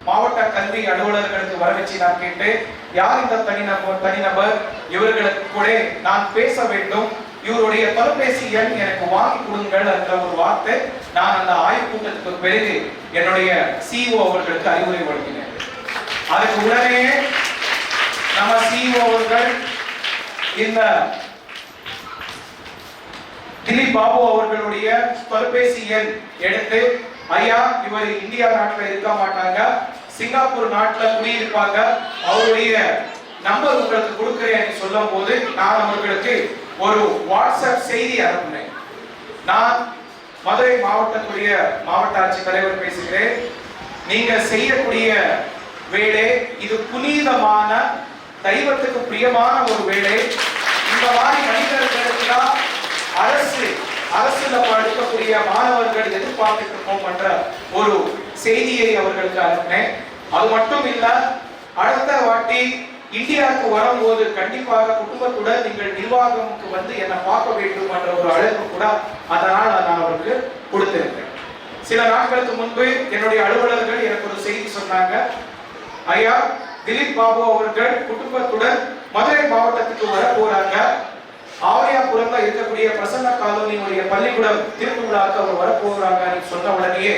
மாவட்ட கல்வி அலுவலர்களுக்கு வர வச்சு நான் கேட்டேன், யார் இந்த தனிநபர், இவர்களுக்கு கூட நான் பேச வேண்டும், இவருடைய தொலைபேசி எண் எனக்கு வாங்கி கொடுங்கள் என்ற ஒரு வார்த்தை நான் அந்த ஆய்வு கூட்டத்துக்கு பிறகு என்னுடைய சிஇஓ அவர்களுக்கு அறிவுரை வழங்கினேன். அதுக்கு உடனே நம்ம சிஇஓ அவர்கள் இந்த திலீப் பாபு அவர்களுடைய தொலைபேசி எண் எடுத்து, ஐயா இவர் இந்தியா நாட்டில் இருக்க மாட்டாங்க, சிங்கப்பூர் நாட்டில் குடியிருப்பாங்க, அவருடைய நம்பர் உங்களுக்கு கொடுக்கிறேன் சொல்லும் போது நான் அவர்களுக்கு ஒரு வாட்ஸ்அப் செய்தி அனுப்பினேன். நான் மதுரை மாவட்டத்துடைய மாவட்ட ஆட்சித்தலைவர் பேசுகிறேன். நீங்க செய்யக்கூடிய வேலை இது புனிதமான, தெய்வத்துக்கு பிரியமான ஒரு வேலை. இந்த மாதிரி மனிதர்களுக்கு தான் அரசுல படிக்கக்கூடிய மாணவர்கள் எதிர்பார்த்துட்டு இருக்கோம் என்ற ஒரு செய்தியை அவர்களுக்கு அனுப்பினேன். அது மட்டும் இல்ல, அடுத்த வாட்டி இந்தியாவுக்கு வரும்போது கண்டிப்பாக குடும்பத்துடன் நீங்கள் நிர்வாகமுக்கு வந்து என்னை பார்க்க வேண்டும் என்ற ஒரு அழைப்பு கூட அதனால் நான் அவருக்கு கொடுத்திருக்கேன். சில நாட்களுக்கு முன்பு என்னுடைய அலுவலர்கள் எனக்கு ஒரு செய்தி சொன்னாங்க, ஐயா திலீப் பாபு அவர்கள் குடும்பத்துடன் மதுரை மாவட்டத்துக்கு வர போறாங்க, ஆவரியாபுரம்ல இருக்கக்கூடிய பிரசன்ன காலனியுடைய பள்ளிக்கூடம் திறப்பு விழாக்கு அவர் வரப்போகிறாங்க சொன்ன உடனே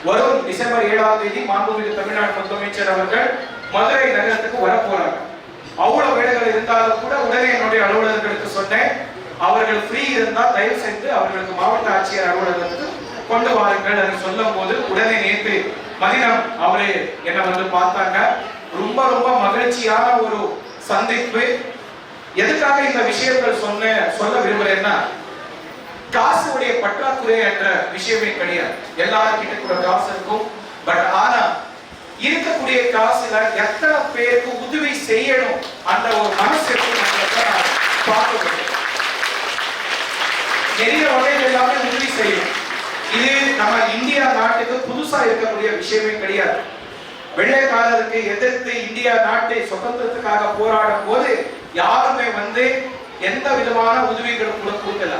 வரும் டிசம்பர் 7ஆம் தேதி மாண்புமிகு தமிழ்நாடு முதலமைச்சர் அவர்கள் மதுரை நகரத்துக்கு வரப்போறாங்க. அவ்வளவு வேலைகள் இருந்தாலும் கூட உடனே என்னுடைய அலுவலர்களுக்கு சொன்னேன், அவர்கள் ஃப்ரீ இருந்தா தயவு செய்து அவர்களுக்கு மாவட்ட ஆட்சியர் அலுவலகத்துக்கு கொண்டு வாருங்கள் என்று சொல்லும் போது உடனே நேற்று மதினம் அவரு என்னை வந்து பார்த்தாங்க. ரொம்ப ரொம்ப மகிழ்ச்சியான ஒரு சந்திப்பு. எதுக்காக இந்த விஷயங்கள் சொல்ல விரும்புறேன்னா, காசுடைய பற்றாக்குறை என்ற விஷயமே கிடையாது. எல்லாருக்கிட்ட கூட காசு இருக்கும். பட் ஆனா இருக்கக்கூடிய காசுல எத்தனை பேருக்கு உதவி செய்யணும் அந்த ஒரு மனசு பார்க்க வேண்டும். நிறைய வகையில் எல்லாமே உதவி செய்யணும். இது நம்ம இந்தியா நாட்டுக்கு புதுசா இருக்கக்கூடிய விஷயமே கிடையாது. வெள்ளைக்காரருக்கு எதிர்த்து இந்தியா நாட்டை சுதந்திரத்துக்காக போராடும் போது யாருமே வந்து எந்த விதமான உதவிகளும் கூட கொடுக்கல.